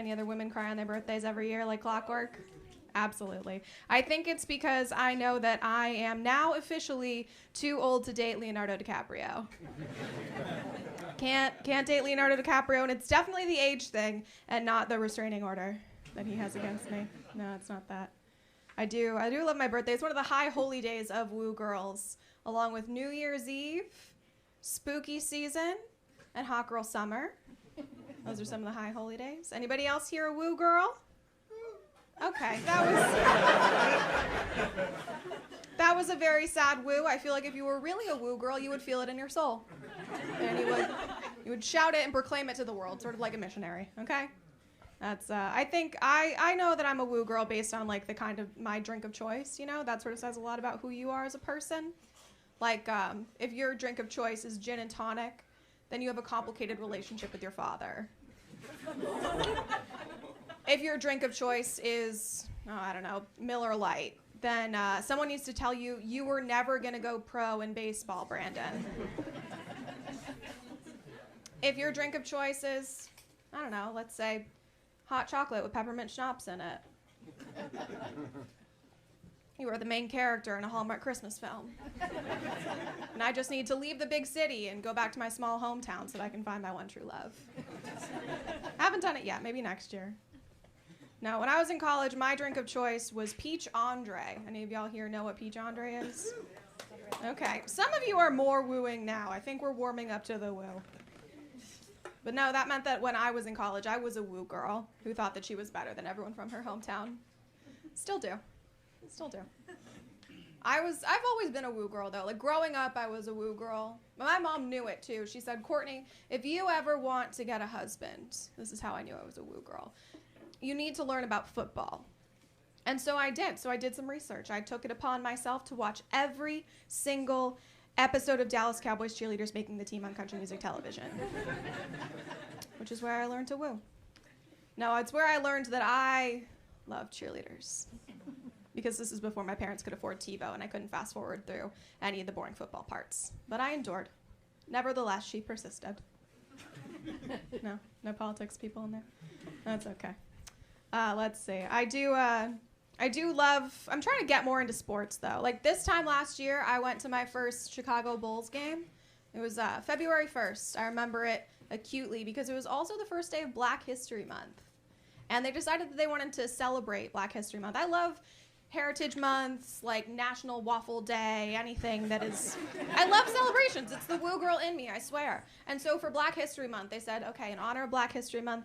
many other women cry on their birthdays every year like clockwork? Absolutely. I think it's because I know that I am now officially too old to date Leonardo DiCaprio. Can't date Leonardo DiCaprio, and it's definitely the age thing and not the restraining order that he has against me. No, it's not that. I do love my birthday. It's one of the high holy days of woo girls, along with New Year's Eve, spooky season, and hot girl summer. Those are some of the high holy days. Anybody else here a woo girl? Okay, that was a very sad woo. I feel like if you were really a woo girl, you would feel it in your soul. And you would shout it and proclaim it to the world, sort of like a missionary, okay? That's, I think, I know that I'm a woo girl based on, like, the kind of my drink of choice, you know? That sort of says a lot about who you are as a person. Like, if your drink of choice is gin and tonic, then you have a complicated relationship with your father. If your drink of choice is, I don't know, Miller Lite, then someone needs to tell you, you were never going to go pro in baseball, Brandon. If your drink of choice is, I don't know, let's say hot chocolate with peppermint schnapps in it. You are the main character in a Hallmark Christmas film. And I just need to leave the big city and go back to my small hometown so that I can find my one true love. I haven't done it yet, maybe next year. No, when I was in college, my drink of choice was Peach Andre. Any of y'all here know what Peach Andre is? Okay, some of you are more wooing now. I think we're warming up to the woo. But no, that meant that when I was in college, I was a woo girl who thought that she was better than everyone from her hometown. Still do. I've always been a woo girl, though. Like, growing up, I was a woo girl. My mom knew it, too. She said, Courtney, if you ever want to get a husband, this is how I knew I was a woo girl, you need to learn about football. And so I did. So I did some research. I took it upon myself to watch every single episode of Dallas Cowboys cheerleaders making the team on country music television, which is where I learned to woo. No, it's where I learned that I love cheerleaders, because this is before my parents could afford TiVo and I couldn't fast forward through any of the boring football parts. But I endured. Nevertheless, she persisted. No politics people in there? That's okay. Let's see. I do love, I'm trying to get more into sports, though. Like, this time last year, I went to my first Chicago Bulls game. It was February 1st. I remember it acutely because it was also the first day of Black History Month. And they decided that they wanted to celebrate Black History Month. I love Heritage Months, like National Waffle Day, anything that is... I love celebrations. It's the woo girl in me, I swear. And so for Black History Month, they said, okay, in honor of Black History Month,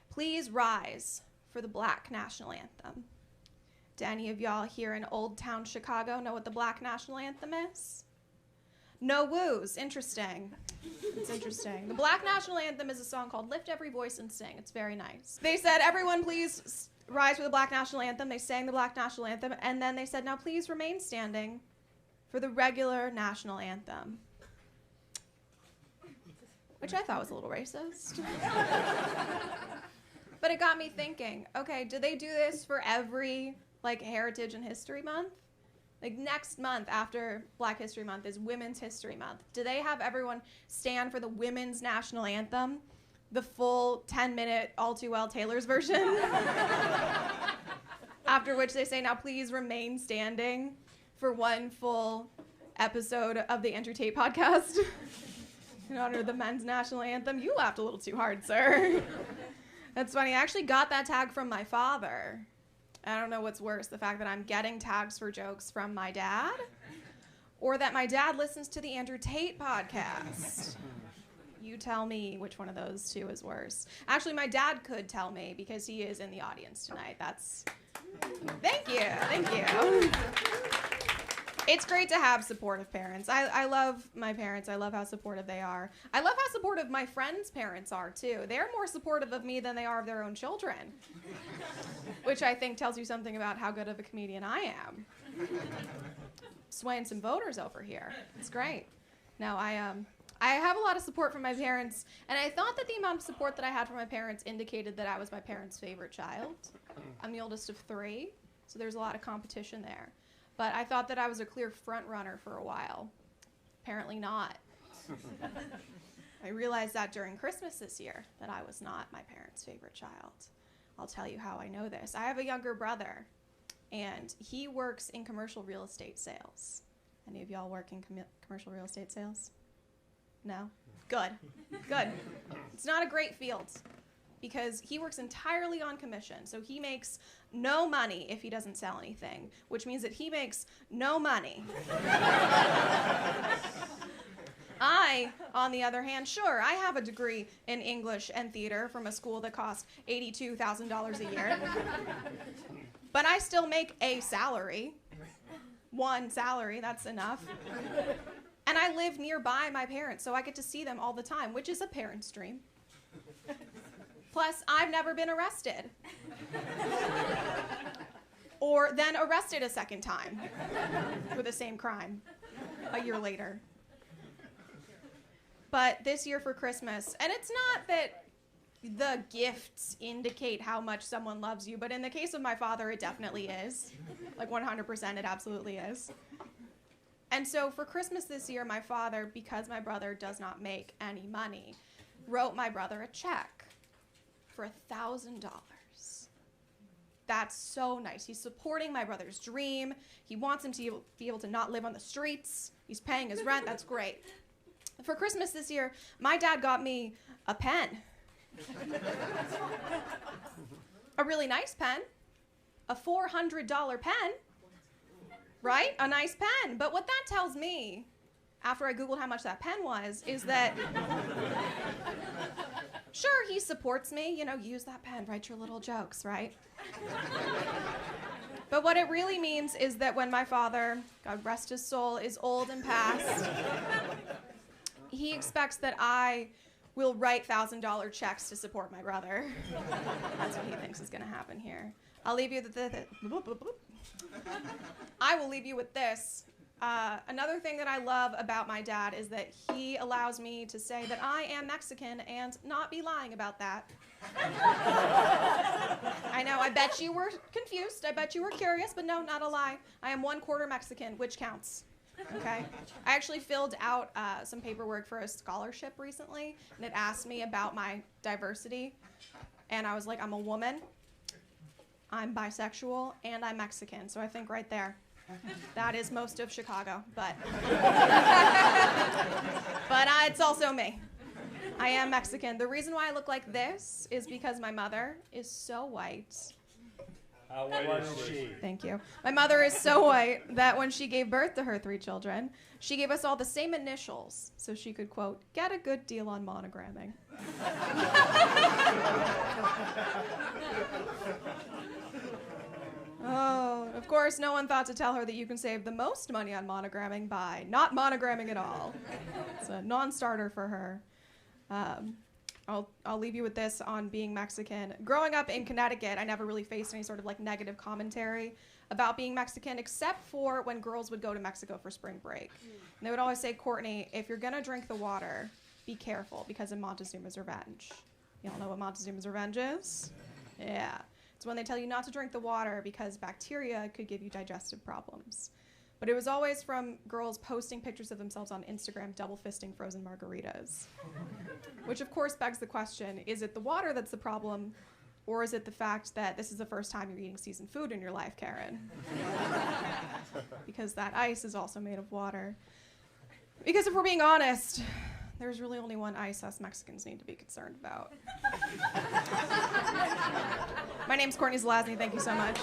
please rise for the Black National Anthem. Do any of y'all here in Old Town Chicago know what the Black National Anthem is? No woos. Interesting. It's interesting. The Black National Anthem is a song called Lift Every Voice and Sing. It's very nice. They said, everyone please rise for the Black National Anthem. They sang the Black National Anthem, and then they said, now please remain standing for the regular national anthem. Which I thought was a little racist. But it got me thinking, okay, do they do this for every, like, Heritage and History Month? Like, next month after Black History Month is Women's History Month. Do they have everyone stand for the Women's National Anthem? The full 10-minute All Too Well Taylor's version? After which they say, now please remain standing for one full episode of the Andrew Tate podcast in honor of the Men's National Anthem. You laughed a little too hard, sir. That's funny. I actually got that tag from my father. I don't know what's worse, the fact that I'm getting tags for jokes from my dad, or that my dad listens to the Andrew Tate podcast. You tell me which one of those two is worse. Actually, my dad could tell me because he is in the audience tonight. Thank you. It's great to have supportive parents. I love my parents. I love how supportive they are. I love how supportive my friends' parents are, too. They're more supportive of me than they are of their own children, which I think tells you something about how good of a comedian I am. Swaying some voters over here. It's great. No, I have a lot of support from my parents, and I thought that the amount of support that I had from my parents indicated that I was my parents' favorite child. I'm the oldest of 3, so there's a lot of competition there. But I thought that I was a clear front runner for a while. Apparently not. I realized that during Christmas this year, that I was not my parents' favorite child. I'll tell you how I know this. I have a younger brother, and he works in commercial real estate sales. Any of y'all work in commercial real estate sales? No? Good. Good. It's not a great field because he works entirely on commission. So he makes no money if he doesn't sell anything, which means that he makes no money. I, on the other hand, sure, I have a degree in English and theater from a school that cost $82,000 a year. But I still make a salary. One salary, that's enough. And I live nearby my parents, so I get to see them all the time, which is a parent's dream. Plus, I've never been arrested. Or then arrested a second time for the same crime a year later. But this year for Christmas, and it's not that the gifts indicate how much someone loves you, but in the case of my father, it definitely is. Like 100%, it absolutely is. And so for Christmas this year, my father, because my brother does not make any money, wrote my brother a check for $1,000. That's so nice. He's supporting my brother's dream. He wants him to be able to not live on the streets. He's paying his rent. That's great. For Christmas this year, my dad got me a pen. A really nice pen. A $400 pen. Right? A nice pen. But what that tells me, after I Googled how much that pen was, is that, sure, he supports me. You know, use that pen, write your little jokes, right? But what it really means is that when my father, God rest his soul, is old and past, he expects that I will write $1,000 checks to support my brother. That's what he thinks is going to happen here. I'll leave you with I will leave you with this. Another thing that I love about my dad is that he allows me to say that I am Mexican and not be lying about that. I know, I bet you were confused. I bet you were curious, but no, not a lie. I am 1/4 Mexican, which counts. Okay? I actually filled out some paperwork for a scholarship recently, and it asked me about my diversity. And I was like, I'm a woman, I'm bisexual, and I'm Mexican. So I think right there, that is most of Chicago. But it's also me. I am Mexican. The reason why I look like this is because my mother is so white. How white is she? Thank you. My mother is so white that when she gave birth to her 3 children, she gave us all the same initials so she could, quote, get a good deal on monogramming. Oh, of course, no one thought to tell her that you can save the most money on monogramming by not monogramming at all. It's a non-starter for her. I'll leave you with this on being Mexican. Growing up in Connecticut, I never really faced any sort of like negative commentary about being Mexican, except for when girls would go to Mexico for spring break. And they would always say, Courtney, if you're gonna drink the water, be careful because of Montezuma's Revenge. You all know what Montezuma's Revenge is? Yeah. It's when they tell you not to drink the water because bacteria could give you digestive problems. But it was always from girls posting pictures of themselves on Instagram double fisting frozen margaritas. Which of course begs the question, is it the water that's the problem, or is it the fact that this is the first time you're eating seasoned food in your life, Karen? Because that ice is also made of water. Because if we're being honest, there's really only one ice us Mexicans need to be concerned about. My name's Courtney Zelazny, thank you so much.